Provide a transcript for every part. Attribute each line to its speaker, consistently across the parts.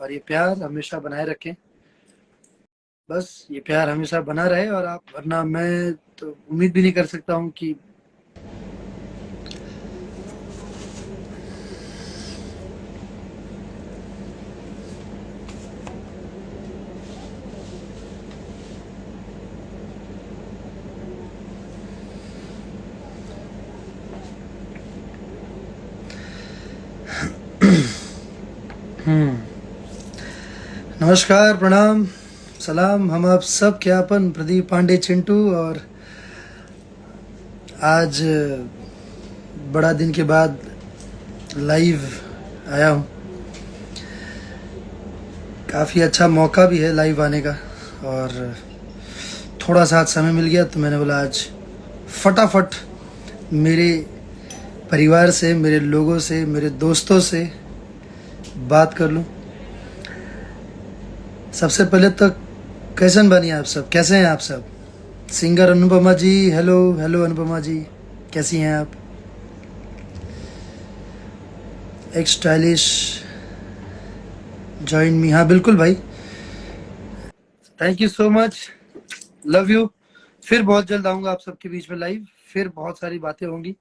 Speaker 1: और ये प्यार हमेशा बनाए रखें। बस ये प्यार हमेशा बना रहे और आप, वरना मैं तो उम्मीद भी नहीं कर सकता हूँ कि नमस्कार, प्रणाम, सलाम। हम आप सब के अपन प्रदीप पांडे चिंटू, और आज बड़ा दिन के बाद लाइव आया हूँ। काफ़ी अच्छा मौका भी है लाइव आने का, और थोड़ा सा आज समय मिल गया तो मैंने बोला आज फटाफट मेरे परिवार से, मेरे लोगों से, मेरे दोस्तों से बात कर लूँ। सबसे पहले तो कैसन बनी आप सब, कैसे हैं आप सब? सिंगर अनुपमा जी, हेलो हेलो अनुपमा जी, कैसी हैं आप? एक स्टाइलिश जॉइन मी, हाँ बिल्कुल भाई। Thank you so much, love you. फिर बहुत जल्द आऊँगा आप सबके बीच में लाइव, फिर बहुत सारी बातें होंगी।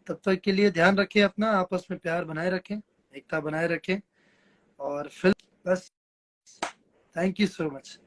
Speaker 1: तब तक के लिए ध्यान रखें अपना, आपस में प्यार बनाए रखें, एकता बनाए रखें, और फिर बस थैंक यू सो मच।